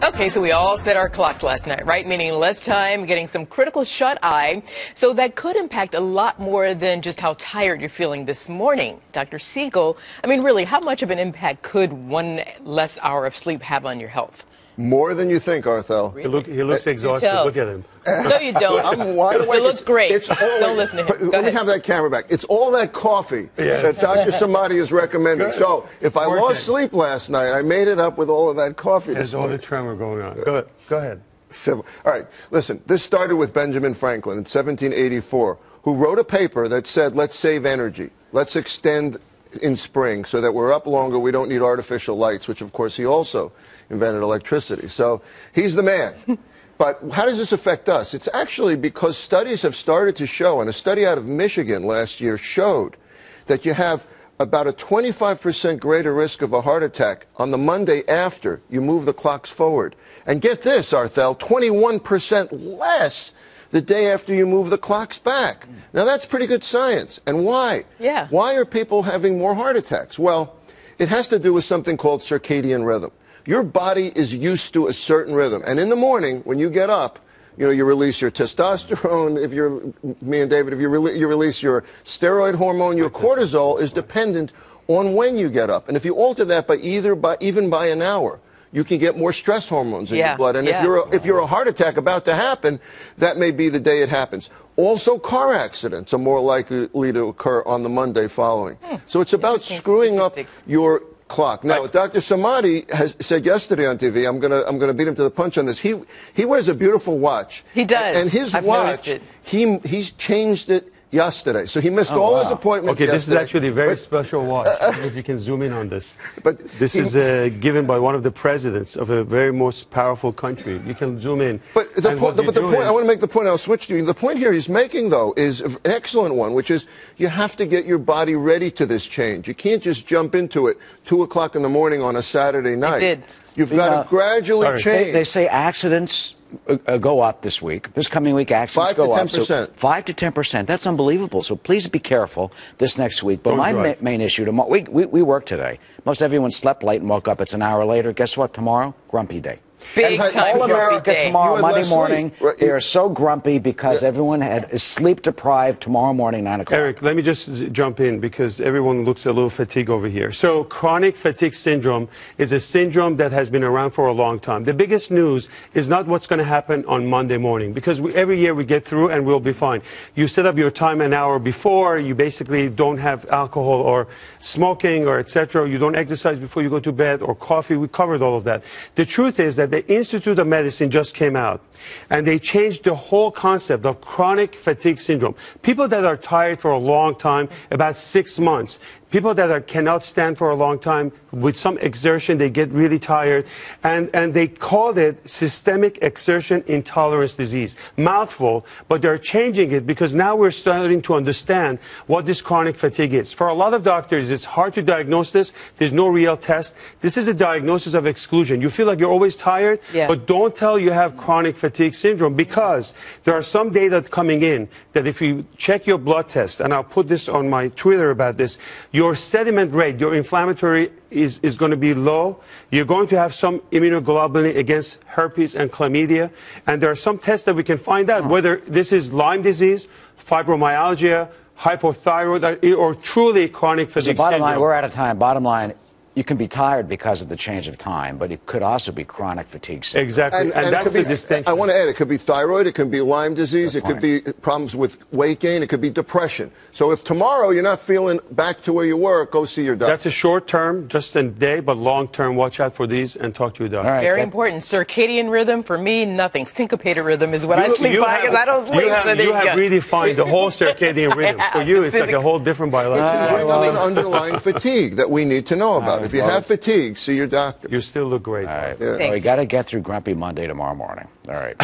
Okay, so we all set our clocks last night, right? Meaning less time, getting some critical shut-eye. So that could impact a lot more than just how tired you're feeling this morning. Dr. Siegel, I mean, really, how much of an impact could one less hour of sleep have on your health? More than you think, Arthel. Really? He looks exhausted. Look at him. No, you don't. I'm wide awake. It looks great. Don't listen to him. Let me have that camera back. It's all that coffee that Dr. Samadi is recommending. Good. So if I lost sleep last night, I made it up with all of that coffee. There's all the tremor going on. Go ahead. All right, listen, this started with Benjamin Franklin in 1784, who wrote a paper that said, let's save energy. Let's extend in spring so that we're up longer. We don't need artificial lights, which, of course, he also invented electricity. So he's the man. But how does this affect us? It's actually because studies have started to show, and a study out of Michigan last year showed that you have about a 25% greater risk of a heart attack on the Monday after you move the clocks forward. And get this, Arthel, 21% less the day after you move the clocks back. Now, that's pretty good science. And why? Yeah. Why are people having more heart attacks? Well, it has to do with something called circadian rhythm. Your body is used to a certain rhythm. And in the morning, when you get up, you know, you release your testosterone. If you're me and David, if you release your steroid hormone, your cortisol is dependent on when you get up. And if you alter that by even by an hour, you can get more stress hormones in your blood. And if you're a heart attack about to happen, that may be the day it happens. Also, car accidents are more likely to occur on the Monday following. So it's about screwing up your clock. Now, Dr. Samadi has said yesterday on TV, I'm gonna beat him to the punch on this. He wears a beautiful watch. He does. And his watch, he's changed it yesterday. So he missed all his appointments yesterday. Okay, this is actually a very special watch. If you can zoom in on this. But this is given by one of the presidents of a very most powerful country. You can zoom in. But the point, I want to make the point, I'll switch to you. The point here he's making, though, is an excellent one, which is you have to get your body ready to this change. You can't just jump into it 2 o'clock in the morning on a Saturday night. You've got to gradually change. They say accidents go up this week. This coming week, accidents go up. 5 to 10%. So 5 to 10%. That's unbelievable. So please be careful this next week. But my main issue tomorrow, we work today. Most everyone slept late and woke up. It's an hour later. Guess what? Tomorrow, grumpy day. Big time All America tomorrow, Monday morning, they are so grumpy because everyone is sleep deprived tomorrow morning, 9 o'clock. Eric, let me just jump in because everyone looks a little fatigued over here. So chronic fatigue syndrome is a syndrome that has been around for a long time. The biggest news is not what's going to happen on Monday morning because every year we get through and we'll be fine. You set up your time an hour before. You basically don't have alcohol or smoking or etc. You don't exercise before you go to bed or coffee. We covered all of that. The truth is that the Institute of Medicine just came out and they changed the whole concept of chronic fatigue syndrome. People that are tired for a long time, about 6 months. People that cannot stand for a long time, with some exertion, they get really tired. And they called it systemic exertion intolerance disease. Mouthful, but they're changing it because now we're starting to understand what this chronic fatigue is. For a lot of doctors, it's hard to diagnose this. There's no real test. This is a diagnosis of exclusion. You feel like you're always tired, but don't tell you have chronic fatigue syndrome because there are some data coming in that if you check your blood test, and I'll put this on my Twitter about this, your sediment rate, your inflammatory is going to be low. You're going to have some immunoglobulin against herpes and chlamydia. And there are some tests that we can find out whether this is Lyme disease, fibromyalgia, hypothyroid, or truly chronic fatigue syndrome. Bottom line, we're out of time. Bottom line, you can be tired because of the change of time, but it could also be chronic fatigue syndrome. Exactly, and that's the distinction. I want to add, it could be thyroid, it could be Lyme disease, it could be problems with weight gain, it could be depression. So if tomorrow you're not feeling back to where you were, go see your doctor. That's a short term, just a day, but long term, watch out for these and talk to your doctor. Very important. Circadian rhythm, for me, nothing. Syncopated rhythm is what I sleep by because I don't sleep. You have redefined the whole circadian rhythm. For you, it's like a whole different biology. It can bring up an underlying fatigue that we need to know about. If you have fatigue, see your doctor. You still look great. All right. Well, we got to get through Grumpy Monday tomorrow morning. All right.